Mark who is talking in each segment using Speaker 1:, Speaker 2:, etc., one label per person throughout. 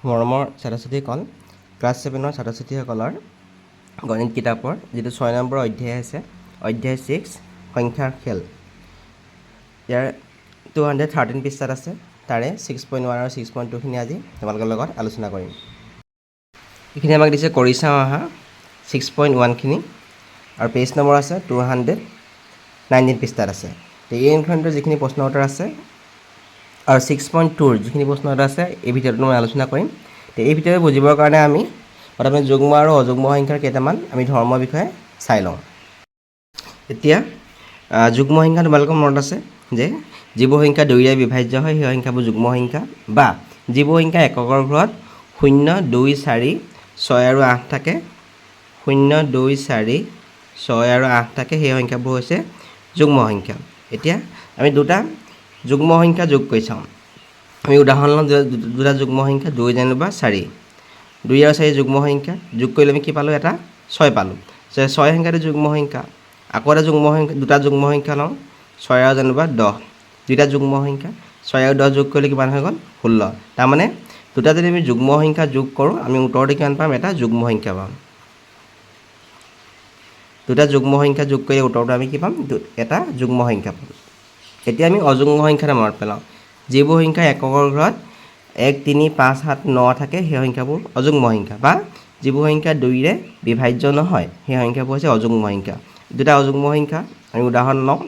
Speaker 1: মৰমৰ ছাত্ৰ ছাত্ৰীসকল, ক্লাছ 7ৰ ছাত্ৰ ছাত্ৰীসকলৰ গণিত কিতাপৰ যিটো 6 নম্বৰ অধ্যায় আছে, অধ্যায় 6 সংখ্যাৰ খেল। ইয়াৰ 213 পৃষ্ঠাত আছে। তাৰে 6.1 আৰু 6.2খিনি আজি তোমালোকৰ লগত আলোচনা কৰিম। এইখিনি আমাক দিছে কৰি চাওঁ আহা 6.1খিনি, আৰু পেজ নম্বৰ আছে 219 পৃষ্ঠাত আছে। এই অংশটোৰ যিখিনি প্ৰশ্ন উত্তৰ আছে আৰু 6.2ৰ যিখিনি প্ৰশ্ন উত্তৰ আছে এই ভিডিঅ'টো মই আলোচনা কৰিম। তো এই ভিডিঅ'টো বুজিবৰ কাৰণে আমি প্ৰথমে যুগ্ম আৰু অযুগ্ম সংখ্যাৰ কেইটামান আমি ধৰ্মৰ বিষয়ে চাই লওঁ। এতিয়া যুগ্ম সংখ্যা তোমালোকৰ মনত আছে যে যিবোৰ সংখ্যা 2ৰে বিভাজ্য হয় সেই সংখ্যাবোৰ যুগ্ম সংখ্যা, বা যিবোৰ সংখ্যা এককৰ ঘৰত 0, 2, 4, 6 আৰু 8 থাকে, 0, 2, 4, 6 আৰু 8 থাকে, সেই সংখ্যাবোৰ হৈছে যুগ্ম সংখ্যা। এতিয়া আমি দুটা যুগ্ম সংখ্যা যোগ কৰি চাওঁ। আমি উদাহৰণ লওঁ দুটা যুগ্ম সংখ্যা 2 যেনিবা 4, 2 আৰু 4 যুগ্ম সংখ্যা যোগ কৰিলে আমি কি পালোঁ? এটা 6 পালোঁ। 6 সংখ্যাটো যুগ্ম সংখ্যা। আকৌ এটা যুগ্ম সংখ্যা, দুটা যুগ্ম সংখ্যা লওঁ, 6 আৰু যেনিবা 10, দুটা যুগ্ম সংখ্যা, 6 আৰু 10 যোগ কৰিলে কিমান হৈ গ'ল? 16। তাৰমানে দুটা যদি আমি যুগ্ম সংখ্যা যোগ কৰোঁ আমি উত্তৰতে কিমান পাম? এটা যুগ্ম সংখ্যা পাম। দুটা যুগ্ম সংখ্যা যোগ কৰি উত্তৰটো আমি কি পাম? এটা যুগ্ম সংখ্যা পাম। এতিয়া আমি অযুগ্ম সংখ্যাটো মনত পেলাওঁ। যিবোৰ সংখ্যা এককৰ ঘৰত 1, 3, 5, 7, 9 থাকে সেই সংখ্যাবোৰ অযুগ্ম সংখ্যা, বা যিবোৰ সংখ্যা 2ৰে বিভাজ্য নহয় সেই সংখ্যাবোৰ হৈছে অযুগ্ম সংখ্যা। দুটা অযুগ্ম সংখ্যা আমি উদাহৰণ লওঁ,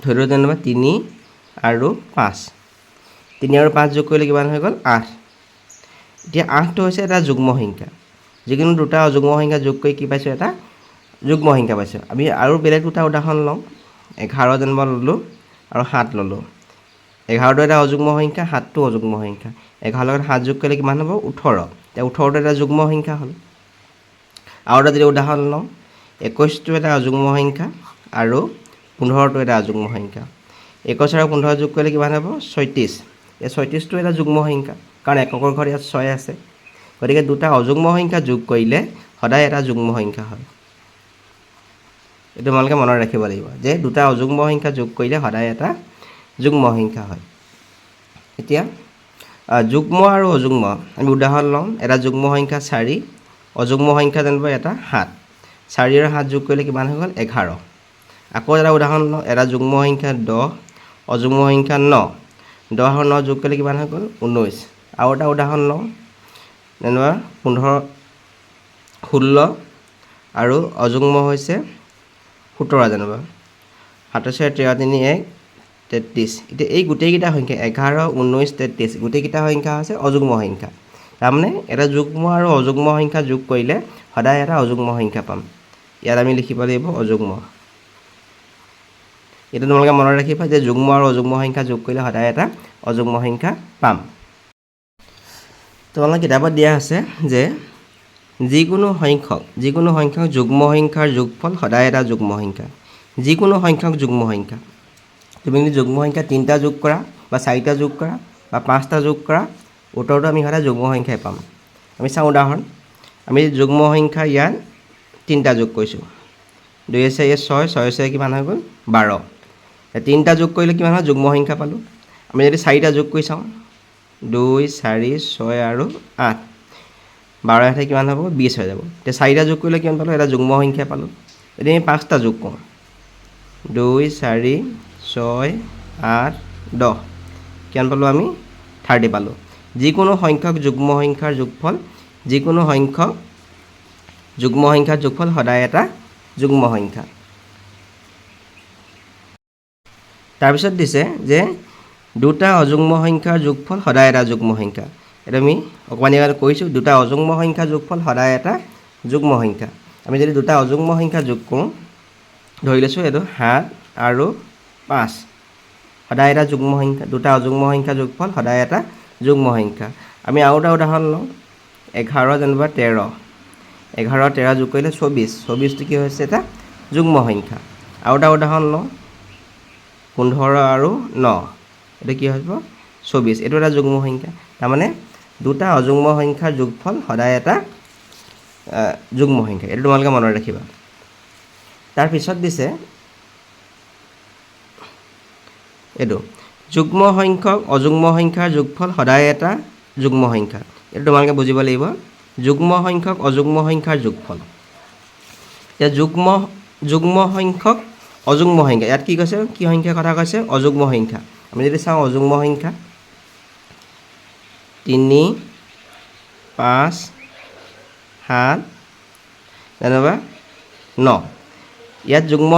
Speaker 1: ধৰি লওক যেনিবা 3 আৰু 5, 3 আৰু 5 যোগ কৰিলে কিমান হৈ গ'ল? 8। এতিয়া 8টো হৈছে এটা যুগ্ম সংখ্যা। যিকোনো দুটা অযুগ্ম সংখ্যা যোগ কৰি কি পাইছোঁ? এটা যুগ্ম সংখ্যা পাইছোঁ। আমি আৰু বেলেগ দুটা উদাহৰণ লওঁ, 11 যেনিবা ল'লোঁ আৰু 7 ল'লোঁ। 11টো এটা অযুগ্ম সংখ্যা, 7টো অযুগ্ম সংখ্যা। 11 লগত 7 যোগ কৰিলে কিমান হ'ব? 18। এতিয়া 18টো এটা যুগ্ম সংখ্যা হ'ল। আৰু এটা যদি উদাহৰণ লওঁ, 21টো এটা অযুগ্ম সংখ্যা আৰু 15টো এটা অযুগ্ম সংখ্যা। 21 আৰু 15 যোগ কৰিলে কিমান হ'ব? 36। এই 36টো এটা যুগ্ম সংখ্যা, কাৰণ এককৰ ঘৰত ইয়াত 6 আছে। গতিকে দুটা অযুগ্ম সংখ্যা যোগ কৰিলে সদায় এটা যুগ্ম সংখ্যা হয়। এইটো তোমালোকে মনত ৰাখিব লাগিব যে দুটা অযুগ্ম সংখ্যা যোগ কৰিলে সদায় এটা যুগ্ম সংখ্যা হয়। এতিয়া যুগ্ম আৰু অযুগ্ম আমি উদাহৰণ লওঁ, এটা যুগ্ম সংখ্যা 4, অযুগ্ম সংখ্যা যেনিবা এটা 7। 4 আৰু 7 যোগ কৰিলে কিমান হৈ গ'ল? 11। আকৌ এটা উদাহৰণ লওঁ, এটা যুগ্ম সংখ্যা 10, অযুগ্ম সংখ্যা 9। 10 আৰু 9 যোগ কৰিলে কিমান হৈ গ'ল? 19। আৰু এটা উদাহৰণ লওঁ, যেনিবা 16 আৰু অযুগ্ম হৈছে 17 যেনিবা। 7, 4, 13, 3, 1, 33। এতিয়া এই গোটেইকেইটা সংখ্যা 11, 19, 33 গোটেইকেইটা সংখ্যা হৈছে অযুগ্ম সংখ্যা। তাৰমানে এটা যুগ্ম আৰু অযুগ্ম সংখ্যা যোগ কৰিলে সদায় এটা অযুগ্ম সংখ্যা পাম। ইয়াত আমি লিখিব লাগিব অযুগ্ম। এইটো তোমালোকে মনত ৰাখিবা যে যুগ্ম আৰু অযুগ্ম সংখ্যা যোগ কৰিলে সদায় এটা অযুগ্ম সংখ্যা পাম। তোমালোকৰ কিতাপত দিয়া আছে যে যিকোনো সংখ্যক যুগ্ম সংখ্যাৰ যোগফল সদায় এটা যুগ্ম সংখ্যা। যিকোনো সংখ্যক যুগ্ম সংখ্যা, তুমি যদি যুগ্ম সংখ্যা 3টা যোগ কৰা বা 4টা যোগ কৰা বা 5টা যোগ কৰা, উত্তৰটো আমি সদায় যুগ্ম সংখ্যাই পাম। আমি চাওঁ উদাহৰণ, আমি যুগ্ম সংখ্যা ইয়াত 3টা যোগ কৰিছোঁ, 2 × 4 = 6, 6 × 4 কিমান হৈ গ'ল? 12। 3টা যোগ কৰিলে কিমান হয়? যুগ্ম সংখ্যা পালোঁ। আমি যদি 4টা যোগ কৰি চাওঁ, 2, 4, 6 আৰু 8, 12 × 8 কিমান হ'ব? 20 হৈ যাব। এতিয়া 4টা যোগ কৰিলে কিমান পালোঁ? এটা যুগ্ম সংখ্যা পালোঁ। এতিয়া আমি 5টা যোগ কৰোঁ, 2, 4, 6, 8, 10 কিমান পালোঁ? আমি 30 পালোঁ। যিকোনো সংখ্যক যুগ্ম সংখ্যাৰ যোগফল, যিকোনো সংখ্যক যুগ্ম সংখ্যাৰ যোগফল সদায় এটা যুগ্ম সংখ্যা। তাৰপিছত দিছে যে দুটা অযুগ্ম সংখ্যাৰ যোগফল সদায় এটা যুগ্ম সংখ্যা। এইটো আমি অকণমান আগতে কৈছোঁ, দুটা অযুগ্ম সংখ্যাৰ যোগফল সদায় এটা যুগ্ম সংখ্যা। আমি যদি দুটা অযুগ্ম সংখ্যা যোগ কৰোঁ, ধৰি লৈছোঁ এইটো 7 আৰু 5 সদায় এটা যুগ্ম সংখ্যা। দুটা অযুগ্ম সংখ্যাৰ যোগফল সদায় এটা যুগ্ম সংখ্যা। আমি আৰু এটা উদাহৰণ লওঁ, 11 যেনিবা 13, 11 আৰু 13 যোগ কৰিলে 24, 24টো কি হৈছে? এটা যুগ্ম সংখ্যা। আৰু এটা উদাহৰণ লওঁ, 15 আৰু 9, এইটো কি হ'ব? 24, এইটো এটা যুগ্ম সংখ্যা। তাৰমানে দুটা অযুগ্ম সংখ্যাৰ যোগফল সদায় এটা যুগ্ম সংখ্যা। এইটো তোমালোকে মনত ৰাখিবা। তাৰপিছত দিছে এইটো যুগ্ম সংখ্যক অযুগ্ম সংখ্যাৰ যোগফল সদায় এটা যুগ্ম সংখ্যা। এইটো তোমালোকে বুজিব লাগিব যুগ্ম সংখ্যক অযুগ্ম সংখ্যাৰ যোগফল এতিয়া যুগ্ম সংখ্যক অযুগ্ম সংখ্যা ইয়াত কি কৈছে কি সংখ্যাৰ কথা কৈছে অযুগ্ম সংখ্যা আমি যদি চাওঁ অযুগ্ম সংখ্যা 3 5 7 যেনিবা 9 ইয়াত যুগ্ম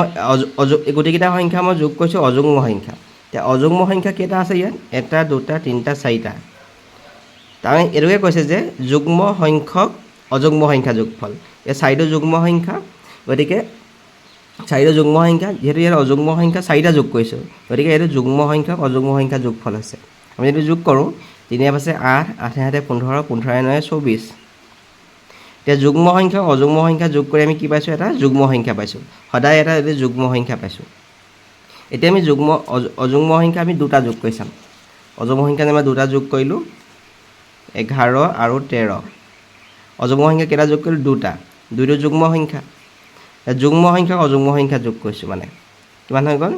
Speaker 1: গোটেইকেইটা সংখ্যা মই যোগ কৰিছোঁ অযুগ্ম সংখ্যা এতিয়া অযুগ্ম সংখ্যা কেইটা আছে ইয়াত 1 2 3 4টা তাৰমানে এইটোকে কৈছে যে যুগ্ম সংখ্যক অযুগ্ম সংখ্যা যোগফল এই 4টো যুগ্ম সংখ্যা গতিকে 4টো যুগ্ম সংখ্যা যেহেতু ইয়াৰ অযুগ্ম সংখ্যা 4টা যোগ কৰিছোঁ গতিকে এইটো যুগ্ম সংখ্যক অযুগ্ম সংখ্যা যোগফল হৈছে আমি যদি যোগ কৰোঁ 3 × 5 8 8 × 7 15 15 × 9 24 এতিয়া যুগ্ম সংখ্যা অযুগ্ম সংখ্যা যোগ কৰি আমি কি পাইছোঁ এটা যুগ্ম সংখ্যা পাইছোঁ সদায় এটা যদি যুগ্ম সংখ্যা পাইছোঁ এতিয়া আমি অযুগ্ম সংখ্যা আমি দুটা যোগ কৰি চাম অযুগ্ম সংখ্যা আমি দুটা যোগ কৰিলোঁ 11 আৰু 13 অযুগ্ম সংখ্যা কেইটা যোগ কৰিলোঁ দুটো যুগ্ম সংখ্যা যুগ্ম সংখ্যা অযুগ্ম সংখ্যা যোগ কৰিছোঁ মানে কিমান হৈ গ'ল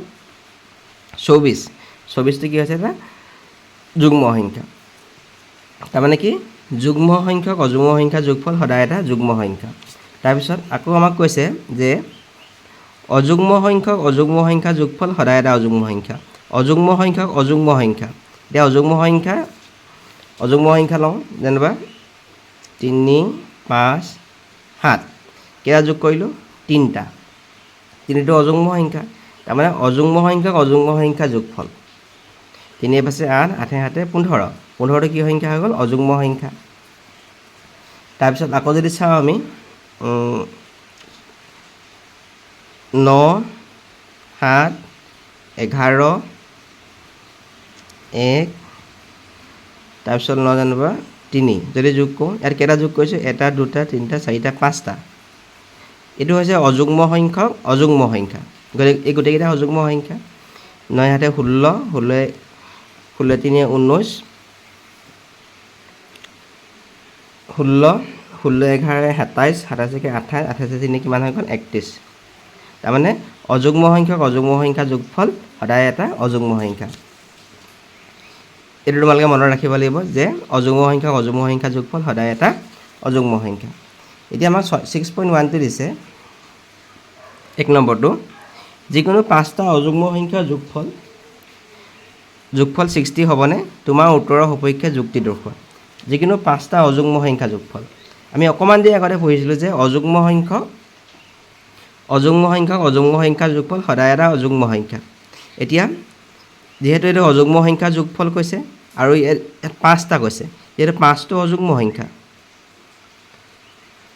Speaker 1: 24টো কি হৈছে এটা যুগ্ম সংখ্যা তাৰমানে কি যুগ্ম সংখ্যক অযুগ্ম সংখ্যা যোগফল সদায় এটা যুগ্ম সংখ্যা তাৰপিছত আকৌ আমাক কৈছে যে অযুগ্ম সংখ্যক অযুগ্ম সংখ্যা যোগফল সদায় এটা অযুগ্ম সংখ্যা অযুগ্ম সংখ্যক অযুগ্ম সংখ্যা এতিয়া অযুগ্ম সংখ্যা লওঁ যেনিবা 3 5 7 কেইটা যোগ কৰিলোঁ 3টো অযুগ্ম সংখ্যা তাৰমানে অযুগ্ম সংখ্যক অযুগ্ম সংখ্যা যোগফল 3 × 5 8 8 × 7 15 15টো কি সংখ্যা হৈ গ'ল অযুগ্ম সংখ্যা তাৰপিছত আকৌ যদি চাওঁ আমি 9 7 11 1 তাৰপিছত 9 যেনিবা 3 যদি যোগ কৰোঁ ইয়াত কেইটা যোগ কৰিছোঁ 1 2 3 4 5টা এইটো হৈছে অযুগ্ম সংখ্যক অযুগ্ম সংখ্যা এই গোটেইকেইটা অযুগ্ম সংখ্যা 9 7 16 16 3 19 16 11 27 27 28 28 3 কিমান হৈ গ'ল 31 তাৰমানে অযুগ্ম সংখ্যক অযুগ্ম সংখ্যা যোগফল সদায় এটা অযুগ্ম সংখ্যা এইটো তোমালোকে মনত ৰাখিব লাগিব যে অযুগ্ম সংখ্যক অযুগ্ম সংখ্যা যোগফল সদায় এটা অযুগ্ম সংখ্যা এতিয়া আমাক 6.1টো দিছে 1 নম্বৰটো যিকোনো 5টা অযুগ্ম সংখ্যাৰ যোগফল 60 হ'বনে তোমাৰ উত্তৰৰ সপক্ষে যুক্তি দৰ্শোৱা যিকোনো 5টা অযুগ্ম সংখ্যা যোগফল আমি অকণমান দেৰি আগতে পঢ়িছিলোঁ যে অযুগ্ম সংখ্যক অযুগ্ম সংখ্যাৰ যোগফল সদায় এটা অযুগ্ম সংখ্যা এতিয়া যিহেতু এইটো অযুগ্ম সংখ্যাৰ যোগফল কৈছে আৰু ইয়াত 5টা কৈছে যিহেতু 5টো অযুগ্ম সংখ্যা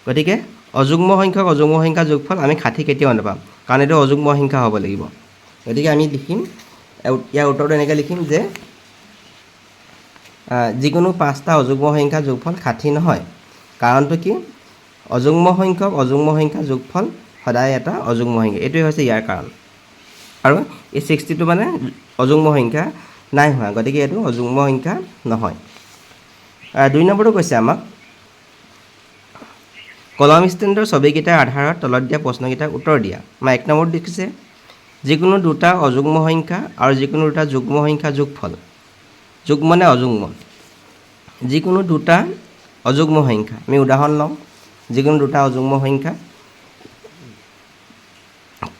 Speaker 1: গতিকে অযুগ্ম সংখ্যাৰ যোগফল আমি 60 কেতিয়াও নাপাম কাৰণ এইটো অযুগ্ম সংখ্যা হ'ব লাগিব গতিকে আমি লিখিম ইয়াৰ উত্তৰটো এনেকৈ লিখিম যে যিকোনো 5টা অযুগ্ম সংখ্যাৰ যোগফল 60 নহয় কাৰণটো কি অযুগ্ম সংখ্যাৰ যোগফল সদায় এটা অযুগ্ম সংখ্যা এইটোৱে হৈছে ইয়াৰ কাৰণ আৰু এই 60টো মানে অযুগ্ম সংখ্যা নাই হোৱা গতিকে এইটো অযুগ্ম সংখ্যা নহয় 2 নম্বৰটো কৈছে আমাক কলম ষ্টেণ্ডৰ ছবিকেইটাৰ আধাৰত তলত দিয়া প্ৰশ্নকেইটাৰ উত্তৰ দিয়া 1 নম্বৰত দেখিছে যিকোনো দুটা অযুগ্ম সংখ্যা আৰু যিকোনো দুটা যুগ্ম সংখ্যা যোগফল যোগ মানে অযুগ্ম যিকোনো দুটা অযুগ্ম সংখ্যা আমি উদাহৰণ লওঁ যিকোনো দুটা অযুগ্ম সংখ্যা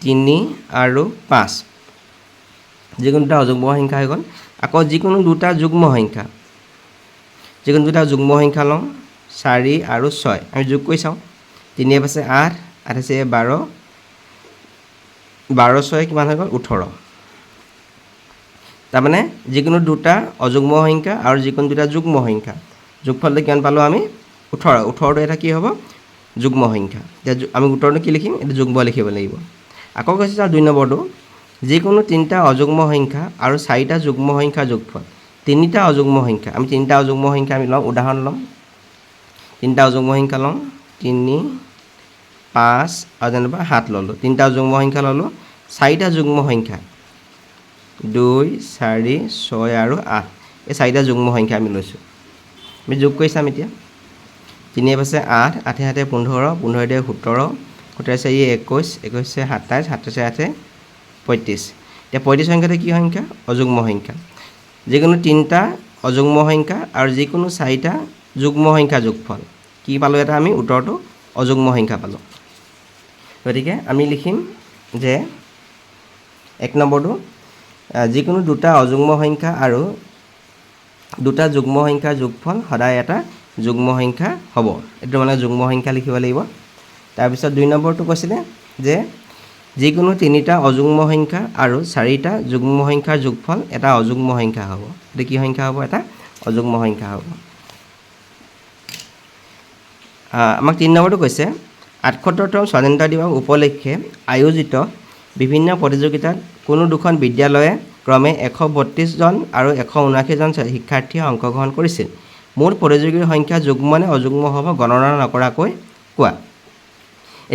Speaker 1: 3 আৰু 5 যিকোনো দুটা অযুগ্ম সংখ্যা হৈ গ'ল আকৌ যিকোনো দুটা যুগ্ম সংখ্যা লওঁ 4 আৰু 6 আমি যোগ কৰি চাওঁ 3 × 5 8 8 × 12 12 6 কিমান হৈ গ'ল 18 তাৰমানে যিকোনো দুটা অযুগ্ম সংখ্যা আৰু যিকোনো দুটা যুগ্ম সংখ্যা যোগফলটো কিমান পালোঁ আমি 18টো এটা কি হ'ব যুগ্ম সংখ্যা এতিয়া আমি উত্তৰটো কি লিখিম এইটো যুগ্ম লিখিব লাগিব আকৌ কৈছে 2 নম্বৰটো যিকোনো 3টা অযুগ্ম সংখ্যা আৰু 4টা যুগ্ম সংখ্যাৰ যোগফল 3টা অযুগ্ম সংখ্যা আমি 3টা অযুগ্ম সংখ্যা আমি লওঁ উদাহৰণ ল'ম 3টা অযুগ্ম সংখ্যা লওঁ 3 5 আৰু যেনিবা 7 ল'লোঁ 3টা যুগ্ম সংখ্যা ল'লোঁ 4টা যুগ্ম সংখ্যা 2 4 6 আৰু 8 এই 4টা যুগ্ম সংখ্যা আমি লৈছোঁ আমি যোগ কৰি চাম এতিয়া 3 × 5 8 8 × 7 15 15 × 2 17 17 4 21 21 27 27 8 35 এতিয়া 35 সংখ্যাটো কি সংখ্যা অযুগ্ম সংখ্যা যিকোনো 3টা অযুগ্ম সংখ্যা আৰু যিকোনো 4টা যুগ্ম সংখ্যা যোগফল কি পালোঁ এটা আমি উত্তৰটো অযুগ্ম সংখ্যা পালোঁ গতিকে আমি লিখিম যে 1 নম্বৰটো যিকোনো দুটা অযুগ্ম সংখ্যা আৰু দুটা যুগ্ম সংখ্যাৰ যোগফল সদায় এটা যুগ্ম সংখ্যা হ'ব এইটো মানে যুগ্ম সংখ্যা লিখিব লাগিব তাৰপিছত 2 নম্বৰটো কৈছিলে যে যিকোনো তিনিটা অযুগ্ম সংখ্যা আৰু চাৰিটা যুগ্ম সংখ্যাৰ যোগফল এটা অযুগ্ম সংখ্যা হ'ব এটা কি সংখ্যা হ'ব এটা অযুগ্ম সংখ্যা হ'ব আমাক 3 নম্বৰটো কৈছে 78তম স্বাধীনতা দিৱস উপলক্ষে আয়োজিত বিভিন্ন প্ৰতিযোগিতাত কোনো দুখন বিদ্যালয়ে ক্ৰমে 132 জন আৰু 179 জন শিক্ষাৰ্থীয়ে অংশগ্ৰহণ কৰিছিল মুঠ প্ৰতিযোগীৰ সংখ্যা যুগ্ম নে অযুগ্ম হ'ব গণনা নকৰাকৈ কোৱা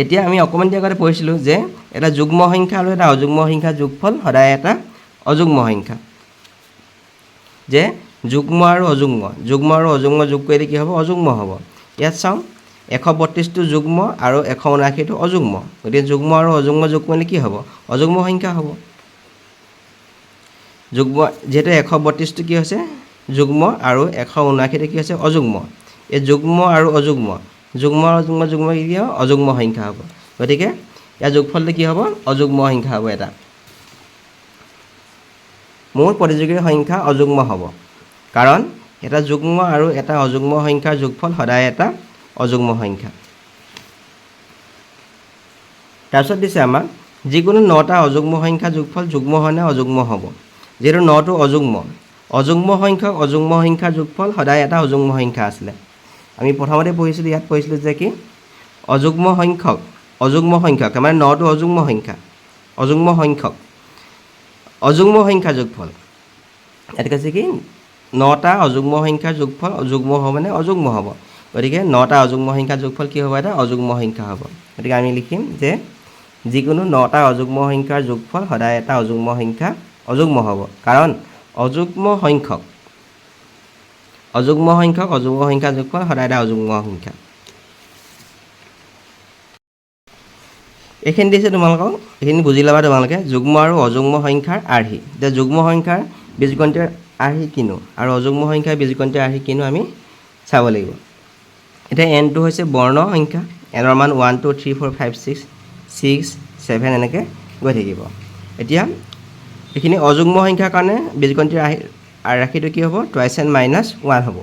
Speaker 1: এতিয়া আমি অকমান আগতে পঢ়িছিলোঁ যে এটা যুগ্ম সংখ্যা আৰু এটা অযুগ্ম সংখ্যাৰ যোগফল সদায় এটা অযুগ্ম সংখ্যা যে যুগ্ম আৰু অযুগ্ম যোগ কৰিলে কি হ'ব অযুগ্ম হ'ব ইয়াত চাওঁ 132টো যুগ্ম আৰু 179টো অযুগ্ম গতিকে যুগ্ম আৰু অযুগ্ম যোগ কৰিলে কি হ'ব অযুগ্ম সংখ্যা হ'ব যুগ্ম যেহেতু 132টো কি হৈছে যুগ্ম আৰু 179টো কি হৈছে অযুগ্ম এই যুগ্ম আৰু অযুগ্ম কি হ'ব অযুগ্ম সংখ্যা হ'ব গতিকে ইয়াৰ যোগফলটো কি হ'ব অযুগ্ম সংখ্যা হ'ব এটা মূল প্ৰতিযোগীৰ সংখ্যা অযুগ্ম হ'ব কাৰণ এটা যুগ্ম আৰু এটা অযুগ্ম সংখ্যাৰ যোগফল সদায় এটা অযুগ্ম সংখ্যা তাৰপিছত দিছে আমাক যিকোনো 9টা অযুগ্ম সংখ্যা যোগফল যুগ্ম হয় নে অযুগ্ম হ'ব যেহেতু 9টো অযুগ্ম সংখ্যাৰ যোগফল সদায় এটা অযুগ্ম সংখ্যা আছিলে আমি প্ৰথমতে পঢ়িছিলোঁ ইয়াত পঢ়িছিলোঁ যে কি অযুগ্ম সংখ্যক মানে 9টো অযুগ্ম সংখ্যা যোগফল ইয়াত কৈছে কি 9টা অযুগ্ম সংখ্যাৰ যোগফল যুগ্ম হ'ব মানে অযুগ্ম হ'ব গতিকে 9টা অযুগ্ম সংখ্যাৰ যোগফল কি হ'ব এটা অযুগ্ম সংখ্যা হ'ব গতিকে আমি লিখিম যে যিকোনো 9টা অযুগ্ম সংখ্যাৰ যোগফল সদায় এটা অযুগ্ম সংখ্যা অযুগ্ম হ'ব কাৰণ অযুগ্ম সংখ্যক অযুগ্ম সংখ্যাৰ যোগফল সদায় এটা অযুগ্ম সংখ্যা এইখিনি দিছে তোমালোকক এইখিনি বুজি ল'বা তোমালোকে যুগ্ম আৰু অযুগ্ম সংখ্যাৰ আৰ্হি যে যুগ্ম সংখ্যাৰ বীজগণিতৰ আৰ্হি কিনো আৰু অযুগ্ম সংখ্যাৰ বীজগণিতৰ আৰ্হি কিনো আমি চাব লাগিব এতিয়া এনটো হৈছে বৰ্ণ সংখ্যা এনৰ মান 1 2 3 4 5 6 6 7 এনেকৈ গৈ থাকিব এতিয়া এইখিনি অযুগ্ম সংখ্যাৰ কাৰণে বীজগণিতৰ ৰাশিটো কি হ'ব টুৱাইছ এন মাইনাছ 1 হ'ব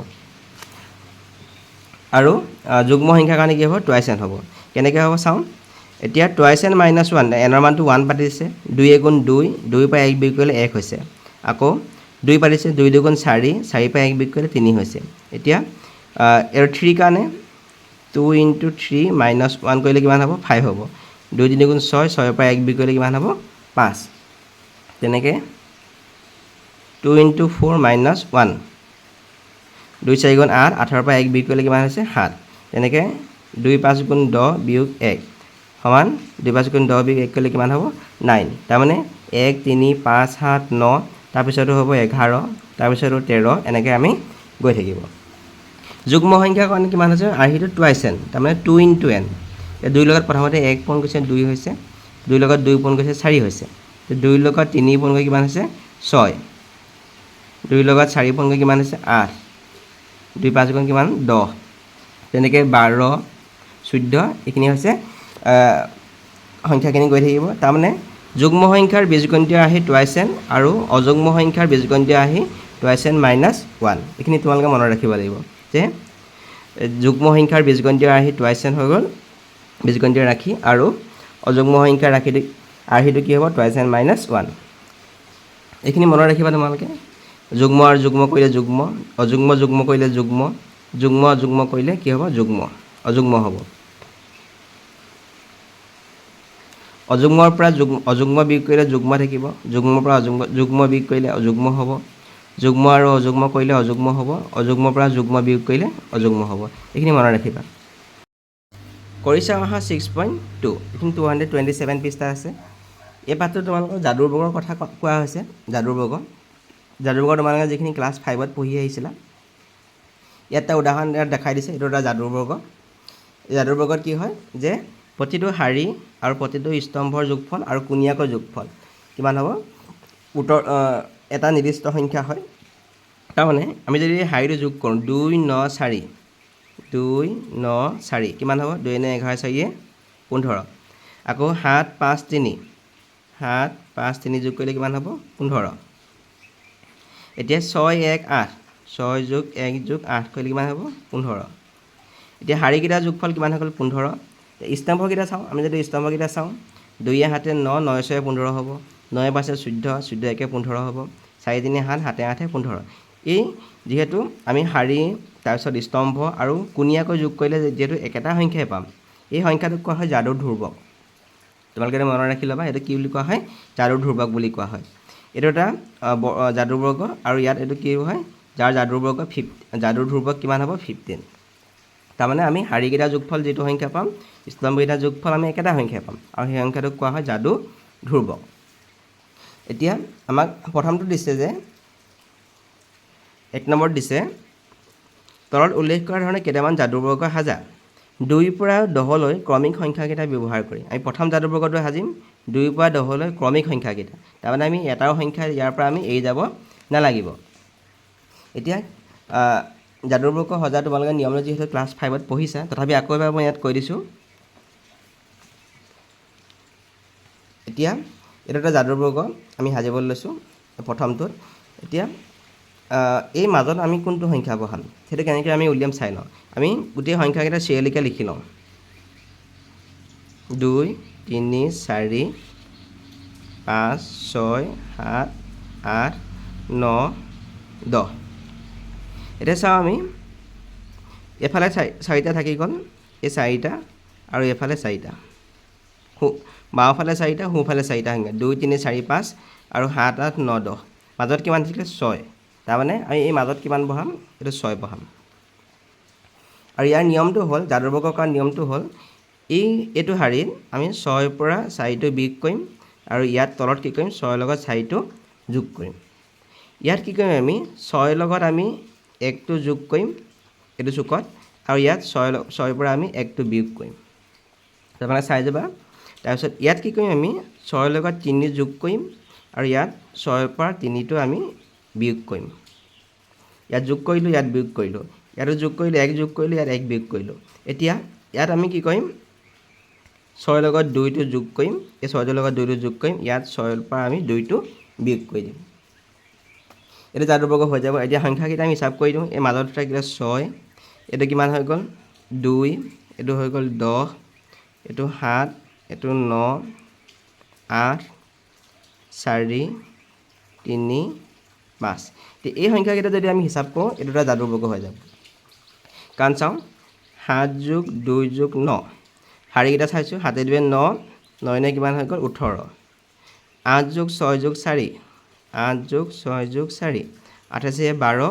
Speaker 1: আৰু যুগ্ম সংখ্যাৰ কাৰণে কি হ'ব টুৱাইছ এন হ'ব কেনেকৈ হ'ব চাওঁ এতিয়া টুৱাইছ এন মাইনাছ 1 এনৰ মানটো 1 পাতিছে 2 গুণ 2 পৰা 1 বিয়োগ কৰিলে 1 হৈছে আকৌ 2 পাতিছে 2 দুগুণ 4 পৰা 1 বিয়োগ কৰিলে 3 হৈছে এতিয়া আৰু 3 কাৰণে 2 × 3 মাইনাছ 1 কৰিলে কিমান হ'ব 5 হ'ব 2 3 গুণ 6 পৰা 1 বিয়োগ কৰিলে কিমান হ'ব 5 তেনেকৈ 2 × 4 মাইনাছ 1 2 4 গুণ 8 8 পৰা 1 বিয়োগ কৰিলে কিমান হৈছে 7 তেনেকৈ 2 5 গুণ 10 বিয়োগ 1 সমান 2 5 গুণ 10 বিয়োগ 1 কৰিলে কিমান হ'ব 9 তাৰমানে 1 3 5 7 9 তাৰপিছতো হ'ব 11 তাৰপিছতো 13 এনেকৈ আমি গৈ থাকিব যুগ্ম সংখ্যাৰ কাৰণে কিমান হৈছে আৰ্হিটো টুৱাইছ এন তাৰমানে 2 × n এই 2 লগত প্ৰথমতে 1 পোন গৈছে 2 হৈছে 2 লগত 2 পোন গৈছে 4 হৈছে 2 লগত 3 পোন গৈ কিমান হৈছে 6 2 লগত 4 পোন গৈ কিমান হৈছে 8 2 5 গুণ কিমান 10 তেনেকৈ 12 14 এইখিনি হৈছে সংখ্যাখিনি গৈ থাকিব তাৰমানে যুগ্ম সংখ্যাৰ বীজগণিতীয় আৰ্হি টুৱাইছ এন আৰু অযুগ্ম সংখ্যাৰ বীজগণিতীয় আৰ্হি টুৱাইছ এন মাইনাছ 1 এইখিনি তোমালোকে মনত ৰাখিব লাগিব যে যুগ্ম সংখ্যাৰ বীজগণিতীয় আৰ্হি টুৱাইছ এন হৈ গ'ল বীজগণিতীয় ৰাশি আৰু অযুগ্ম সংখ্যাৰ আৰ্হিটো কি হ'ব টুৱাইছ এন মাইনাছ 1 এইখিনি মনত ৰাখিবা তোমালোকে যুগ্ম আৰু যুগ্ম কৰিলে যুগ্ম অযুগ্ম কৰিলে যুগ্ম অযুগ্ম কৰিলে কি হ'ব অযুগ্ম হ'ব অযুগ্মৰ পৰা অযুগ্ম বিয়োগ কৰিলে যুগ্ম থাকিব যুগ্মৰ পৰা যুগ্ম বিয়োগ কৰিলে অযুগ্ম হ'ব যুগ্ম আৰু অযুগ্ম কৰিলে অযুগ্ম হ'ব অযুগ্মৰ পৰা যুগ্ম বিয়োগ কৰিলে অযুগ্ম হ'ব এইখিনি মনত ৰাখিবা কৰি চাওঁ আহা 6.2 এইখিনি 227 পৃষ্ঠা আছে এই পাঠটো তোমালোকৰ যাদুৰ বৰ্গৰ কথা কোৱা হৈছে যাদুৰ বৰ্গ তোমালোকে যিখিনি ক্লাছ 5ত পঢ়ি আহিছিলা ইয়াত এটা উদাহৰণ দেখাই দিছে এইটো এটা যাদুৰ বৰ্গ এই যাদুৰ বৰ্গত কি হয় যে প্ৰতিটো শাৰী আৰু প্ৰতিটো স্তম্ভৰ যোগফল আৰু কোণীয়াকৰ যোগফল কিমান হ'ব এটা নিৰ্দিষ্ট সংখ্যা হয় তাৰমানে আমি যদি শাৰীটো যোগ কৰোঁ 2 9 4 2 9 4 কিমান হ'ব 2 9 11 4 15 আকৌ 7 5 3 7 5 3 যোগ কৰিলে কিমান হ'ব 15 এতিয়া 6 1 8 6 যোগ 1 যোগ 8 কৰিলে কিমান হ'ব 15 এতিয়া হাৰিকেইটা যোগফল কিমান হৈ গ'ল 15 স্তম্ভকেইটা চাওঁ আমি যদি স্তম্ভকেইটা চাওঁ 2 7 9 9 6 15 হ'ব 9 5 14 14 1 15 হ'ব 4 3 7 7 8 15 এই যেহেতু আমি হাৰি তাৰপিছত স্তম্ভ আৰু কোণীয়াকৈ যোগ কৰিলে যেহেতু একেটা সংখ্যাই পাম এই সংখ্যাটোক কোৱা হয় যাদুৰ ধ্ৰুৱক তোমালোকে মনত ৰাখি ল'বা এইটো কি বুলি কোৱা হয় যাদুৰ ধ্ৰুৱক বুলি কোৱা হয় এইটো এটা যাদুৰ বৰ্গ আৰু ইয়াত এইটো কি হয় যাৰ যাদুৰ বৰ্গ যাদুৰ ধ্ৰুৱক কিমান হ'ব 15 তাৰমানে আমি হাৰিকেইটা যোগফল যিটো সংখ্যা পাম স্তম্ভকেইটা যোগফল আমি একেটা সংখ্যাই পাম আৰু সেই সংখ্যাটোক কোৱা হয় যাদু ধ্ৰুৱক এতিয়া আমাক প্ৰথমটো দিছে যে 1 নম্বৰ দিছে তলত উল্লেখ কৰা ধৰণে কেইটামান যাদুৰ বৰ্গ সাজা 2 পৰা 10 লৈ ক্ৰমিক সংখ্যাকেইটা ব্যৱহাৰ কৰি আমি প্ৰথম যাদুৰ বৰ্গটো সাজিম 2 পৰা 10 লৈ ক্ৰমিক সংখ্যাকেইটা তাৰমানে আমি এটাও সংখ্যা ইয়াৰ পৰা আমি এৰি যাব নালাগিব এতিয়া যাদুৰ বৰ্গ সজা তোমালোকে নিয়ম যিহেতু ক্লাছ 5ত পঢ়িছা তথাপি আকৌ এবাৰ মই ইয়াত কৈ দিছোঁ এতিয়া এইটো এটা যাদুৰ বৰ্গ আমি সাজিবলৈ লৈছোঁ প্ৰথমটোত এতিয়া এই মাজত আমি কোনটো সংখ্যা বহাম সেইটো কেনেকৈ আমি উলিয়াম চাই লওঁ আমি গোটেই সংখ্যাকেইটা চিৰিয়েলিকৈ লিখি লওঁ 2 3 4 5 6 7 8 9 10 এতিয়া চাওঁ আমি এফালে 4টা থাকি গ'ল এই 4টা আৰু এফালে 4টা বাওঁফালে 4টা সোঁফালে 4টা সংখ্যা 2 3 4 5 আৰু 7 8 9 10 মাজত কিমান থাকিলে 6 তাৰমানে আমি এই মাজত কিমান বহাম এইটো 6 বহাম আৰু ইয়াৰ নিয়মটো হ'ল যাদুৰ বৰ্গ কৰাৰ নিয়মটো হ'ল এইটো শাৰীত আমি 6 পৰা 4টো বিয়োগ কৰিম আৰু ইয়াত তলত কি কৰিম 6 লগত 4টো যোগ কৰিম ইয়াত কি কৰিম আমি 6 লগত আমি 1টো যোগ কৰিম এইটো চুকত আৰু ইয়াত 6 পৰা আমি 1টো বিয়োগ কৰিম তাৰমানে চাই যাবা তাৰপিছত ইয়াত কি কৰিম আমি 6 লগত 3 যোগ কৰিম আৰু ইয়াত 6 পৰা 3টো আমি বিয়োগ কৰিম ইয়াত যোগ কৰিলোঁ ইয়াত বিয়োগ কৰিলোঁ ইয়াতো যোগ কৰিলোঁ 1 যোগ কৰিলোঁ ইয়াত 1 বিয়োগ কৰিলোঁ এতিয়া ইয়াত আমি কি কৰিম 6 লগত 2টো যোগ কৰিম এই 6টোৰ লগত 2টো যোগ কৰিম ইয়াত 6 পৰা আমি 2টো বিয়োগ কৰি দিম এইটো যাদুৰ বৰ্গ হৈ যাব এতিয়া সংখ্যাকেইটা আমি হিচাপ কৰি দিওঁ এই মাজত থাকিলে 6 এইটো কিমান হৈ গ'ল 2 এইটো হৈ গ'ল 10 এইটো 7 এইটো 9 8 4 3 5 এই সংখ্যাকেইটা যদি আমি হিচাপ কৰোঁ এইটো এটা যাদুৰ বৰ্গ হৈ যাব কাৰণ চাওঁ 7 যোগ 2 যোগ 9 হাৰিকেইটা চাইছোঁ 7 2 9 9 কিমান হৈ গ'ল 18 8 যোগ 6 যোগ 4 8 যোগ 6 যোগ 4 28 12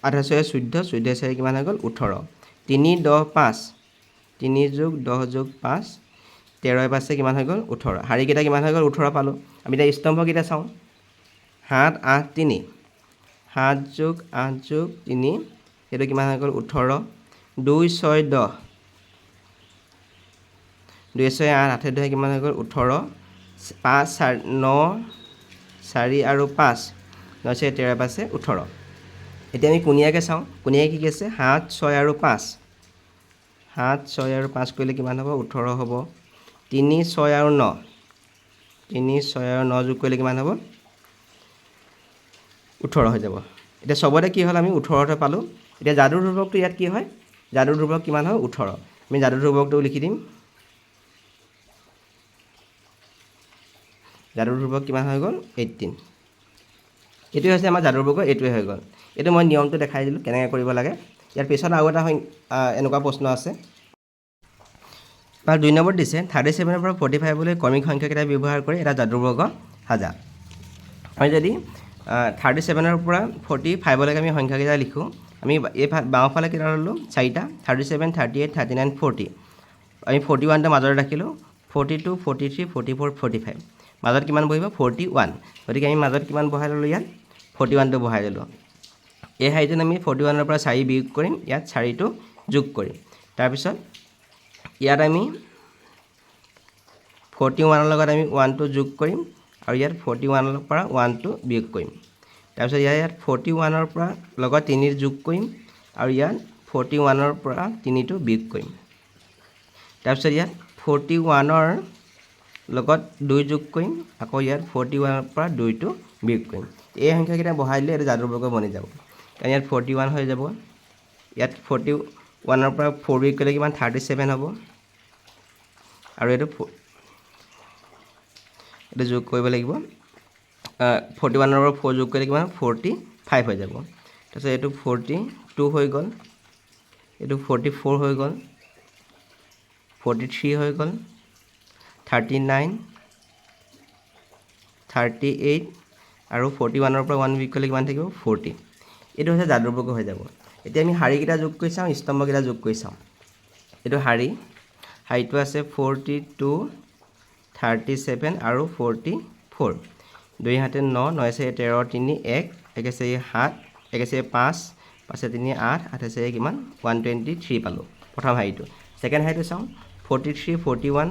Speaker 1: 28 14 14 4 কিমান হৈ গ'ল 18 3 10 5 3 যোগ 10 যোগ 5 13 5 কিমান হৈ গ'ল 18 হাৰিকেইটা কিমান হৈ গ'ল 18 পালোঁ আমি এতিয়া স্তম্ভকেইটা চাওঁ 7 8 3 7 যোগ 8 যোগ 3 এইটো কিমান হৈ গ'ল 18 2 6 10 2 6 8 8 2 কিমান হৈ গ'ল 18 5 4 9 4 আৰু 5 9 6 13 5 18 এতিয়া আমি কোণীয়াকৈ চাওঁ কোণীয়াকৈ কি আছে 7 6 আৰু 5 7 6 আৰু 5 কৰিলে কিমান হ'ব 18 হ'ব 3 6 আৰু 9 3 6 আৰু 9 যোগ কৰিলে কিমান হ'ব 18 হৈ যাব এতিয়া চবতে কি হ'ল আমি 18তে পালোঁ এতিয়া যাদুৰ ধ্ৰুৱকটো ইয়াত কি হয় যাদুৰ ধ্ৰুৱক কিমান হয় 18 আমি যাদুৰ ধ্ৰুৱকটো লিখি দিম যাদুৰ ধ্ৰুৱক কিমান হৈ গ'ল 18 এইটোৱে হৈছে আমাৰ যাদুৰ বৰ্গ এইটোৱে হৈ গ'ল এইটো মই নিয়মটো দেখাই দিলোঁ কেনেকৈ কৰিব লাগে ইয়াৰ পিছত আৰু এটা এনেকুৱা প্ৰশ্ন আছে বা 2 নম্বৰ দিছে 37 পৰা 45লৈ ক্ৰমিক সংখ্যাকেইটা ব্যৱহাৰ কৰি এটা যাদুৰ বৰ্গ সাজা আমি যদি 37 পৰা 45লৈকে আমি সংখ্যাকেইটা লিখোঁ আমি এই বাওঁফালে কেইটা ল'লোঁ 4টা 37 38 39 40 আমি 41টা মাজত ৰাখিলোঁ 42 43 44 45 মাজত কিমান বহিব 41 গতিকে আমি মাজত কিমান বহাই ল'লোঁ ইয়াত 41টো বহাই ল'লোঁ এই শাৰীটোত আমি 41ৰ পৰা 4 বিয়োগ কৰিম ইয়াত 4টো যোগ কৰিম তাৰপিছত ইয়াত আমি 41ৰ লগত আমি 1টো যোগ কৰিম আৰু ইয়াত 41ৰ পৰা 1টো বিয়োগ কৰিম তাৰপিছত ইয়াত 41ৰ পৰা লগত 3 যোগ কৰিম আৰু ইয়াত 41ৰ পৰা 3টো বিয়োগ কৰিম তাৰপিছত ইয়াত 41ৰ লগত 2 যোগ কৰিম আকৌ ইয়াত 41ৰ পৰা 2টো বিয়োগ কৰিম এই সংখ্যাকেইটা বহাই দিলে এটা যাদুৰ বৰ্গ বনি যাব কাৰণ ইয়াত 41 হৈ যাব ইয়াত 41ৰ পৰা 4 বিয়োগ কৰিলে কিমান 37 হ'ব আৰু এইটো যোগ কৰিব লাগিব 41ৰ পৰা 4 যোগ কৰিলে কিমান 45 হৈ যাব তাৰপিছত এইটো 42 হৈ গ'ল এইটো 44 হৈ গ'ল 43 হৈ গ'ল 39 38 আৰু 41ৰ পৰা 1 বিয়োগ কৰিলে কিমান থাকিব 40 এইটো হৈছে যাদুৰ বৰ্গ হৈ যাব এতিয়া আমি শাৰীকেইটা যোগ কৰি চাওঁ স্তম্ভকেইটা যোগ কৰি চাওঁ এইটো শাৰীটো আছে 42 37 আৰু 44 2 হাতে 9 9 আছে 13 3 1 1 আছে 7 1 আছে 5 5 3 8 8 আছে কিমান 123 পালোঁ প্ৰথম শাৰীটো ছেকেণ্ড শাৰীটো চাওঁ 43 41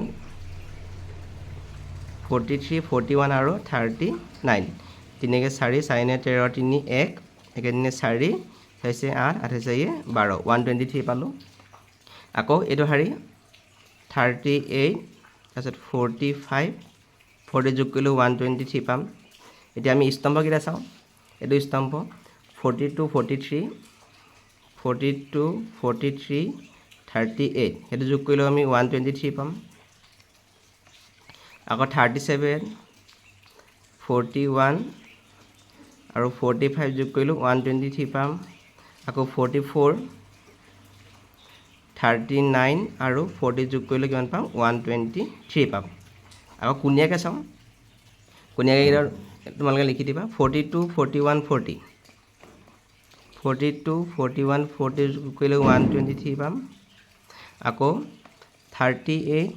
Speaker 1: আৰু 39 3 4 4 13 3 1 1 4 হৈছে 8 8 হৈছে 12 123 পালোঁ আকৌ এইটো শাৰী 38 তাৰপিছত 45 40 যোগ কৰিলোঁ 123 পাম এতিয়া আমি স্তম্ভকেইটা চাওঁ এইটো স্তম্ভ 42 43 38 সেইটো যোগ কৰিলেও আমি 123 পাম আকৌ 37 41 আৰু 45 যোগ কৰিলোঁ 123 পাম আকৌ 44 39 আৰু 40 যোগ কৰিলে কিমান পাম 123 পাম আকৌ কোণীয়াকৈ চাওঁ কোণীয়াকেইটা তোমালোকে লিখি দিবা 42 41 40 42 41 40 যোগ কৰিলে 123 পাম আকৌ 38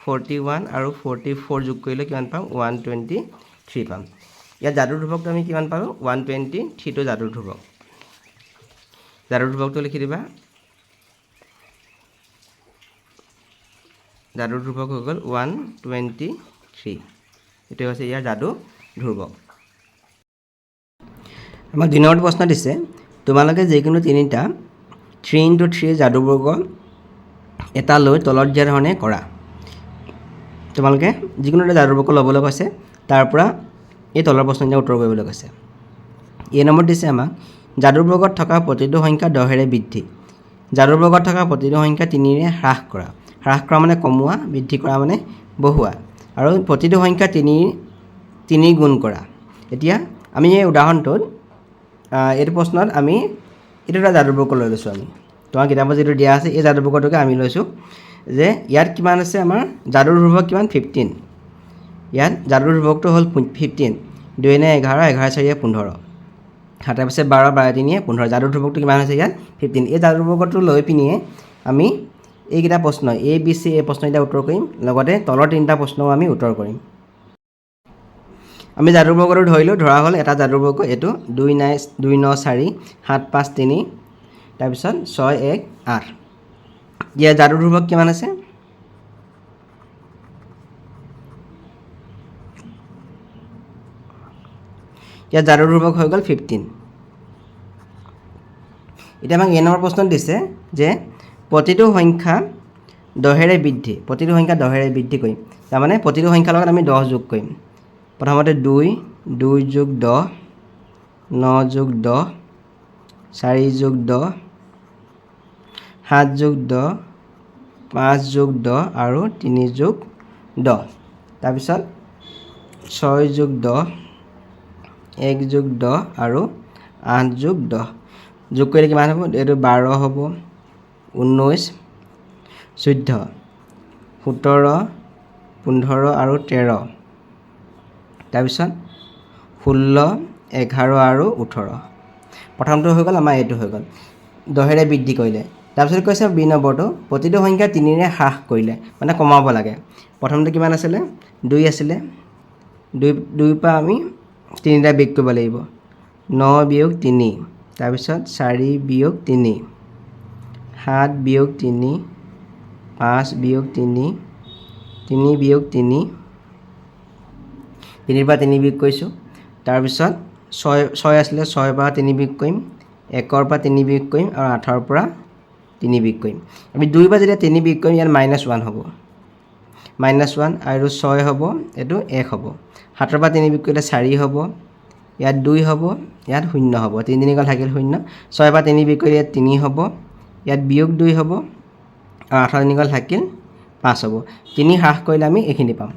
Speaker 1: 41 আৰু 44 যোগ কৰিলে কিমান পাম 123 পাম ইয়াত যাদুৰ ধ্ৰুৱকটো আমি কিমান পালোঁ 123টো যাদুৰ ধ্ৰুৱকটো লিখি দিবা যাদুৰ ধ্ৰুৱক হৈ গ'ল 123 এইটো হৈছে ইয়াৰ যাদু ধ্ৰুৱক আমাক 2 নম্বৰ প্ৰশ্ন দিছে তোমালোকে যিকোনো তিনিটা 3x3 যাদু বৰ্গ এটা লৈ তলত দিয়া ধৰণে কৰা তোমালোকে যিকোনো এটা যাদু বৰ্গ ল'বলৈ কৈছে তাৰ পৰা এই তলৰ প্ৰশ্নকেইটা উত্তৰ কৰিবলৈ কৈছে এই নম্বৰ দিছে আমাক যাদু বৰ্গত থকা প্ৰতিটো সংখ্যা 10ৰে বৃদ্ধি যাদু বৰ্গত থকা প্ৰতিটো সংখ্যা 3ৰে হ্ৰাস কৰা মানে কমোৱা বৃদ্ধি কৰা মানে বঢ়োৱা আৰু প্ৰতিটো সংখ্যা 3 গুণ কৰা এতিয়া আমি এই উদাহৰণটোত এইটো প্ৰশ্নত আমি এইটো এটা যাদু বৰ্গ লৈ লৈছোঁ আমি তোমাৰ কিতাপত যিটো দিয়া আছে এই যাদু বৰ্গটোকে আমি লৈছোঁ যে ইয়াত কিমান আছে আমাৰ যাদুৰ ধ্ৰুৱক কিমান 15 ইয়াত যাদুৰ ধ্ৰুৱকটো হ'ল 15 2 নে 11 11 4 15 7 আছে 12 12 3 15 যাদুৰ ধ্ৰুৱকটো কিমান হৈছে ইয়াত 15 এই যাদুৰ ধ্ৰুৱকটো লৈ পিনিয়ে আমি এইকেইটা প্ৰশ্ন A B C এই প্ৰশ্নকেইটা উত্তৰ কৰিম লগতে তলৰ তিনিটা প্ৰশ্নও আমি উত্তৰ কৰিম আমি যাদুৰ বৰ্গটো ধৰা হ'ল এটা যাদুৰ বৰ্গ এইটো 2 9 4 7 5 3 তাৰপিছত 6 1 8 ইয়াৰ যাদুৰ ধ্ৰুৱক কিমান আছে ইয়াৰ যাদুৰ ধ্ৰুৱক হৈ গ'ল 15 এতিয়া আমাক নম্বৰ প্ৰশ্নত দিছে যে প্ৰতিটো সংখ্যা 10ৰে বৃদ্ধি কৰিম তাৰমানে প্ৰতিটো সংখ্যাৰ লগত আমি 10 যোগ কৰিম প্ৰথমতে 2 যোগ 10 9 যোগ 10 4 যোগ 10 7 যোগ 10 5 যোগ 10 আৰু 3 যোগ 10 তাৰপিছত 6 যোগ 10 1 যোগ 10 আৰু 8 যোগ 10 যোগ কৰিলে কিমান হ'ব এইটো 12 হ'ব 19 14 17 15 আৰু 13 তাৰপিছত 16 11 আৰু 18 প্ৰথমটো হৈ গ'ল আমাৰ এইটো হৈ গ'ল 10ৰে বৃদ্ধি কৰিলে তাৰপিছত কৈছে বি নম্বৰটো প্ৰতিটো সংখ্যা 3ৰে হ্ৰাস কৰিলে মানে কমাব লাগে প্ৰথমতে কিমান আছিলে 2 আছিলে 2 পৰা আমি 3টা বিয়োগ কৰিব লাগিব 9 বিয়োগ 3 তাৰপিছত 4 বিয়োগ 3 7 বিয়োগ 3 5 বিয়োগ 3 3 বিয়োগ 3 3 পৰা 3 বিয়োগ কৰিছোঁ তাৰপিছত 6 আছিলে 6 পৰা 3 বিয়োগ কৰিম 1ৰ পৰা 3 বিয়োগ কৰিম আৰু 8ৰ পৰা 3 বিয়োগ কৰিম আমি 2 পৰা যেতিয়া 3 বিয়োগ কৰিম ইয়াত -1 হ'ব -1 আৰু 6 হ'ব এইটো 1 হ'ব 7ৰ পৰা 3 বিয়োগ কৰিলে 4 হ'ব ইয়াত 2 হ'ব ইয়াত 0 হ'ব 3 3 গ'ল থাকিল 0 6 পৰা 3 বিয়োগ কৰিলে ইয়াত 3 হ'ব ইয়াত বিয়োগ 2 হ'ব আৰু 8 3 গ'ল থাকিল 5 হ'ব 3 হ্ৰাস কৰিলে আমি এইখিনি পাম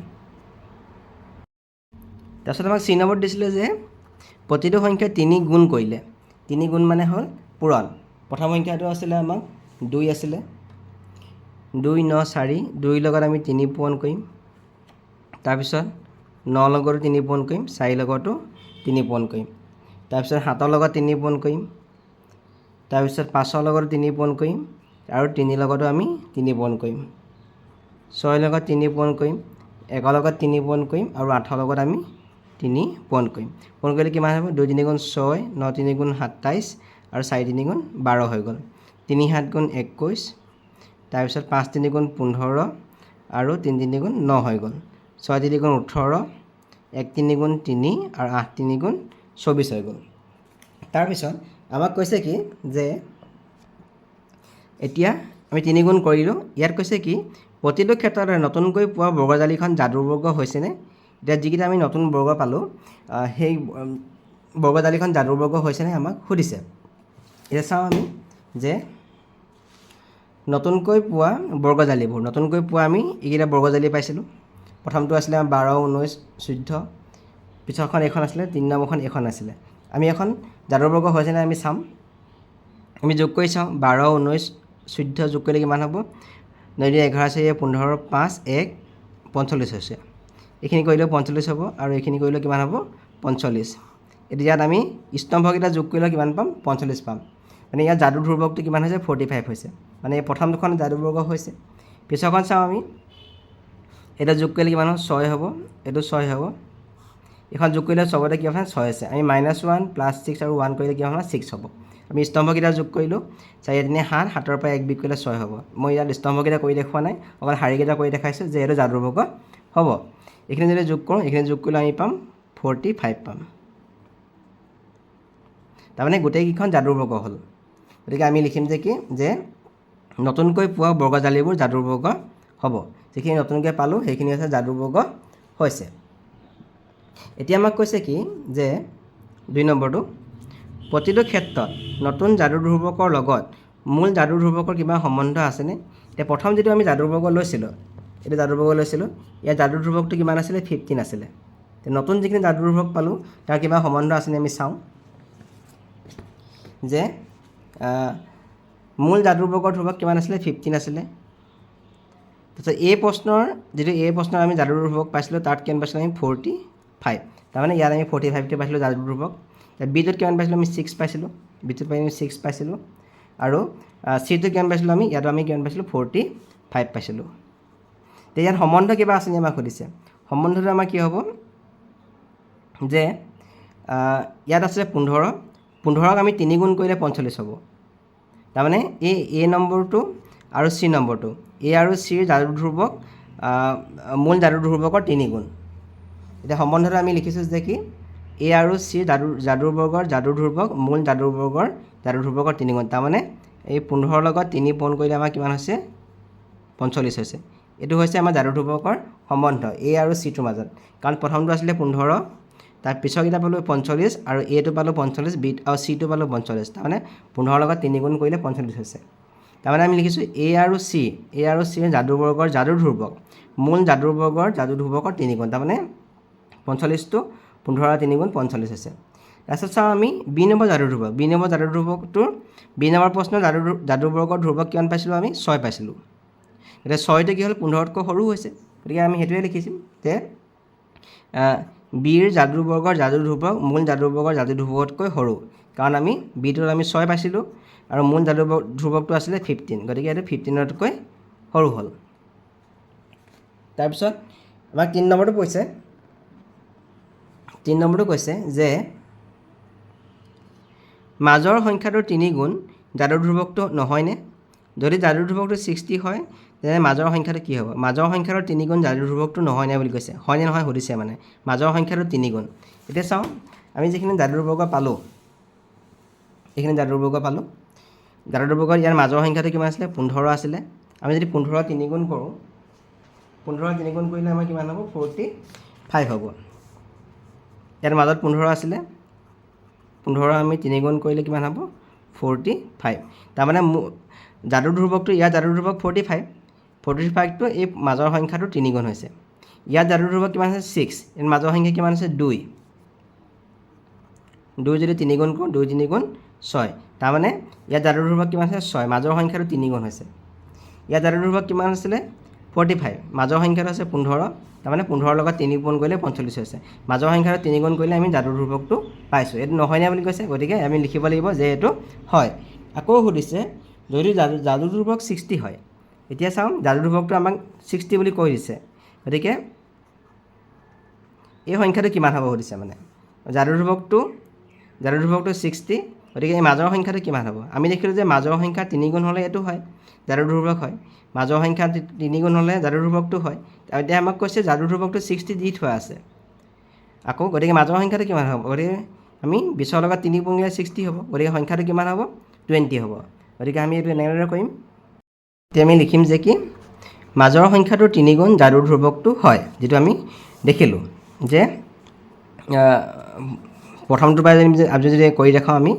Speaker 1: তাৰপিছত আমাক চি নম্বৰত দিছিলে যে প্ৰতিটো সংখ্যা 3 গুণ কৰিলে 3 গুণ মানে হ'ল পূৰণ প্ৰথম সংখ্যাটো আছিলে আমাক 2 আছিলে 2 9 4 2 লগত আমি 3 পূৰণ কৰিম তাৰপিছত 9 লগতো 3 পূৰণ কৰিম 4 লগতো 3 পূৰণ কৰিম তাৰপিছত 7ৰ লগত 3 পূৰণ কৰিম তাৰপিছত 5ৰ লগতো 3 পূৰণ কৰিম আৰু 3 লগতো আমি 3 পূৰণ কৰিম 6 লগত 3 পূৰণ কৰিম 1 লগত 3 পূৰণ কৰিম আৰু 8ৰ লগত আমি 3 পূৰণ কৰিম পূৰণ কৰিলে কিমান হ'ব 2 3 গুণ 6 9 3 গুণ 27 আৰু 4 3 গুণ 12 হৈ গ'ল 3 7 গুণ 21 তাৰপিছত 5 3 গুণ 15 আৰু 3 3 গুণ 9 হৈ গ'ল 6 3 গুণ 18 1 3 গুণ 3 আৰু 8 3 গুণ 24 হৈ গ'ল তাৰপিছত আমাক কৈছে কি যে এতিয়া আমি 3 গুণ কৰিলোঁ ইয়াত কৈছে কি প্ৰতিটো ক্ষেত্ৰতে নতুনকৈ পোৱা বৰ্গজালিখন যাদুৰ বৰ্গ হৈছেনে এতিয়া যিকেইটা আমি নতুন বৰ্গ পালোঁ সেই বৰ্গজালিখন যাদুৰ বৰ্গ হৈছেনে আমাক সুধিছে এতিয়া চাওঁ আমি যে নতুনকৈ পোৱা বৰ্গজালিবোৰ নতুনকৈ পোৱা আমি এইকেইটা বৰ্গজালি পাইছিলোঁ প্ৰথমটো আছিলে 12 19 14 পিছৰখন এখন আছিলে 3 নম্বৰখন এখন আছিলে আমি এখন যাদুৰ বৰ্গ হৈছেনে আমি চাম আমি যোগ কৰি চাওঁ 12 19 14 যোগ কৰিলে কিমান হ'ব 9 11 4 15 5 1 45 হৈছে এইখিনি কৰিলেও 45 হ'ব আৰু এইখিনি কৰিলেও কিমান হ'ব 45 এতিয়া ইয়াত আমি স্তম্ভকেইটা যোগ কৰিলে কিমান পাম 45 পাম মানে ইয়াত যাদুৰ ধ্ৰুৱকটো কিমান হৈছে 45 হৈছে মানে প্ৰথম দুখন যাদুৰ বৰ্গ হৈছে পিছৰখন চাওঁ আমি এটা যোগ কৰিলে কিমান হ'ব 6 হ'ব এইটো 6 হ'ব এখন যোগ কৰিলে চবতে কি হ'ব 6 আছে আমি -1 +6 আৰু 1 কৰিলে কি হ'ব 6 হ'ব আমি স্তম্ভকেইটা যোগ কৰিলোঁ 4 3 7 7ৰ পৰা 1 বিয়োগ কৰিলে 6 হ'ব মই ইয়াত স্তম্ভকেইটা কৰি দেখুওৱা নাই অকল শাৰীকেইটা কৰি দেখাইছোঁ যে এইটো যাদুৰ বৰ্গ হ'ব এইখিনি যদি যোগ কৰোঁ এইখিনি যোগ কৰিলে আমি পাম 45 পাম তাৰমানে গোটেইকেইখন যাদুৰ বৰ্গ হ'ল গতিকে আমি লিখিম যে কি যে নতুনকৈ পোৱা বৰ্গজালিবোৰ যাদুৰ বৰ্গ হ'ব যিখিনি নতুনকৈ পালোঁ সেইখিনি হৈছে যাদুৰ বৰ্গ হৈছে এতিয়া আমাক কৈছে কি যে 2 নম্বৰটো প্ৰতিটো ক্ষেত্ৰত নতুন যাদুৰ ধ্ৰুৱকৰ লগত মূল যাদুৰ ধ্ৰুৱকৰ কিবা সম্বন্ধ আছেনে এতিয়া প্ৰথম যিটো আমি যাদুৰ বৰ্গ লৈছিলোঁ এইটো যাদুৰ বৰ্গ লৈছিলোঁ ইয়াৰ যাদুৰ ধ্ৰুৱকটো কিমান আছিলে 15 আছিলে নতুন যিখিনি যাদুৰ ধ্ৰুৱক পালোঁ তাৰ কিবা সম্বন্ধ আছেনে আমি চাওঁ যে মূল যাদুৰ বৰ্গৰ ধ্ৰুৱক কিমান আছিলে 15 আছিলে তাৰপিছত এই প্ৰশ্নৰ আমি যাদুৰ ধ্ৰুৱক পাইছিলোঁ তাত কিমান পাইছিলোঁ আমি 45 তাৰমানে ইয়াত আমি 45টো পাইছিলোঁ যাদুৰ ধ্ৰুৱক বিটোত কিমান পাইছিলোঁ আমি 6 পাইছিলোঁ বিটোত আমি 6 পাইছিলোঁ আৰু চিটোত কিমান পাইছিলোঁ আমি ইয়াতো আমি কিমান পাইছিলোঁ 45 পাইছিলোঁ তো ইয়াত সম্বন্ধ কিবা আছে নেকি আমাক সুধিছে সম্বন্ধটো আমাৰ কি হ'ব যে ইয়াত আছে 15ক আমি 3 গুণ কৰিলে 45 হ'ব তাৰমানে এই এ নম্বৰটো আৰু চি নম্বৰটো এ আৰু চিৰ যাদুৰ ধ্ৰুৱক মূল যাদুৰ ধ্ৰুৱকৰ 3 গুণ এতিয়া সম্বন্ধটো আমি লিখিছোঁ যে কি এ আৰু চিৰ যাদুৰ বৰ্গৰ যাদুৰ ধ্ৰুৱক মূল যাদুৰ বৰ্গৰ যাদুৰ ধ্ৰুৱকৰ 3 গুণ তাৰমানে এই 15 লগত 3 পূৰণ কৰিলে আমাৰ কিমান হৈছে 45 হৈছে এইটো হৈছে আমাৰ যাদুৰ ধ্ৰুৱকৰ সম্বন্ধ এ আৰু চিটোৰ মাজত কাৰণ প্ৰথমটো আছিলে 15 তাৰ পিছৰকেইটা পালোঁ 45 আৰু এটো পালোঁ 45 বি আৰু চিটো পালোঁ 45 তাৰমানে 15 লগত 3 গুণ কৰিলে 45 হৈছে তাৰমানে আমি লিখিছোঁ এ আৰু চিৰ যাদুৰ বৰ্গৰ যাদুৰ ধ্ৰুৱক মূল যাদুৰ বৰ্গৰ যাদুৰ ধ্ৰুৱকৰ 3 গুণ তাৰমানে 45টো 15 3 গুণ 45 হৈছে তাৰপিছত চাওঁ আমি বি নম্বৰ যাদুৰ ধ্ৰুৱক বি নম্বৰ যাদুৰ ধ্ৰুৱকটোৰ বি নম্বৰ প্ৰশ্নৰ যাদুৰ বৰ্গৰ ধ্ৰুৱক কিমান পাইছিলোঁ আমি 6 পাইছিলোঁ এতিয়া 6টো কি হ'ল 15তকৈ সৰু হৈছে গতিকে আমি সেইটোৱে লিখিছিলোঁ যে বিৰ যাদুৰ বৰ্গৰ যাদুৰ ধ্ৰুৱক মূল যাদুৰ বৰ্গৰ যাদুৰ ধ্ৰুৱকতকৈ সৰু কাৰণ আমি বিটোত আমি 6 পাইছিলোঁ আৰু মূল যাদুৰ ধ্ৰুৱকটো আছিলে 15 গতিকে এইটো 15তকৈ সৰু হ'ল তাৰপিছত আমাক 3 নম্বৰটো কৈছে যে মাজৰ সংখ্যাটোৰ 3 গুণ যাদুৰ ধ্ৰুৱকটো নহয়নে যদি যাদুৰ ধ্ৰুৱকটো 60 হয় তেনে মাজৰ সংখ্যাটো কি হ'ব মাজৰ সংখ্যাটোৰ 3 গুণ যাদুৰ ধ্ৰুৱকটো নহয়নে বুলি কৈছে হয়নে নহয় সুধিছে মানে মাজৰ সংখ্যাটোৰ 3 গুণ এতিয়া চাওঁ আমি যিখিনি যাদুৰ বৰ্গ পালোঁ এইখিনি জাদুৰ বৰ্গ পালোঁ। জাদুৰ বৰ্গত ইয়াৰ মাজৰ সংখ্যাটো কিমান আছিলে 15 আছিলে। আমি যদি 15 3 গুণ কৰোঁ 15 3 গুণ কৰিলে আমাৰ কিমান হ'ব 45 হ'ব। ইয়াৰ মাজত 15 আছিলে 15 আমি 3 গুণ কৰিলে কিমান হ'ব 45। তাৰমানে জাদুৰ ধ্ৰুৱকটো ইয়াৰ জাদুৰ ধ্ৰুৱক 45টো এই মাজৰ সংখ্যাটো 3 গুণ হৈছে। ইয়াৰ জাদুৰ ধ্ৰুৱক কিমান আছে 6, ইয়াৰ মাজৰ সংখ্যা কিমান আছে 2 যদি 3 গুণ কৰোঁ 2 3 গুণ 6, তাৰমানে ইয়াৰ জাদুৰ ধ্ৰুৱক কিমান আছে 6, মাজৰ সংখ্যাটো 3 গুণ হৈছে। ইয়াৰ জাদুৰ ধ্ৰুৱক কিমান আছিলে 45, মাজৰ সংখ্যাটো আছে 15, তাৰমানে 15 লগত 3 গুণ কৰিলে 45 হৈছে। মাজৰ সংখ্যাটো 3 গুণ কৰিলে আমি জাদুৰ ধ্ৰুৱকটো পাইছোঁ। এইটো নহয়নে বুলি কৈছে, গতিকে আমি লিখিব লাগিব যে এইটো হয়। আকৌ সুধিছে যদি জাদুৰ ধ্ৰুৱক 60 হয়, এতিয়া চাওঁ জাদুৰ ধ্ৰুৱকটো আমাক 60 বুলি কৈ দিছে, গতিকে এই সংখ্যাটো কিমান হ'ব সুধিছে। মানে জাদুৰ ধ্ৰুৱকটো 60, গতিকে এই মাজৰ সংখ্যাটো কিমান হ'ব। আমি দেখিলোঁ যে মাজৰ সংখ্যা 3 গুণ হ'লে এইটো হয় জাদুৰ ধ্ৰুৱক হয়, মাজৰ সংখ্যা 3 গুণ হ'লে জাদুৰ ধ্ৰুৱকটো হয়। এতিয়া আমাক কৈছে জাদুৰ ধ্ৰুৱকটো 60 দি থোৱা আছে আকৌ, গতিকে মাজৰ সংখ্যাটো কিমান হ'ব। গতিকে আমি 20 লগত 3 গুণ কৰিলে 60 হ'ব, গতিকে সংখ্যাটো কিমান হ'ব 20 হ'ব। গতিকে আমি এইটো এনেদৰে কৰিম। এতিয়া আমি লিখিম যে কি মাজৰ সংখ্যাটো 3 গুণ জাদুৰ ধ্ৰুৱকটো হয়, যিটো আমি দেখিলোঁ যে প্ৰথমটোৰ পৰা আমি যদি কৰি দেখাওঁ আমি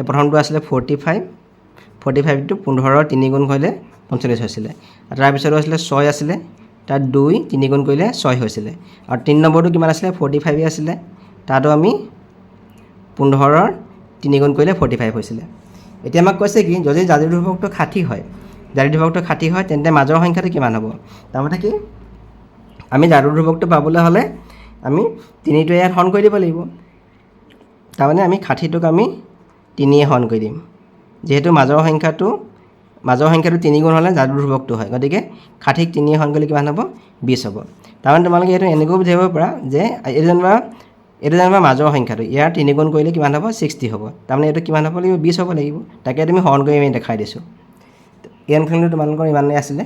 Speaker 1: প্ৰথমটো আছিলে 45টো 15 3 গুণ কৰিলে 45 হৈছিলে। তাৰপিছতো আছিলে 6 আছিলে, তাত 2 3 গুণ কৰিলে 6 হৈছিলে। আৰু 3 নম্বৰটো কিমান আছিলে 45 আছিলে, তাতো আমি 15 3 গুণ কৰিলে 45 হৈছিলে। এতিয়া আমাক কৈছে কি যদি জাদুৰ ধ্ৰুৱকটো 60 হয় তেন্তে মাজৰ সংখ্যাটো কিমান হ'ব। তাৰমানে কি আমি জাদুৰ ধ্ৰুৱকটো পাবলৈ হ'লে আমি 3টোৱে ইয়াত হৰণ কৰি দিব লাগিব। তাৰমানে আমি 60টোক আমি 3য়ে হৰণ কৰি দিম, যিহেতু মাজৰ সংখ্যাটো 3 গুণ হ'লে জাদুৰ ধ্ৰুৱকটো হয়, গতিকে 60ক 3য়ে হৰণ কৰিলে কিমান হ'ব 20 হ'ব। তাৰমানে তোমালোকে এইটো এনেকৈও বুজিব পাৰা যে এইটো যেনিবা মাজৰ সংখ্যাটো, ইয়াৰ 3 গুণ কৰিলে কিমান হ'ব 60 হ'ব, তাৰমানে এইটো কিমান হ'ব লাগিব 20 হ'ব লাগিব। তাকে তুমি হৰণ কৰি আমি দেখাই দিছোঁ। এই অংশটো তোমালোকৰ ইমানেই আছিলে।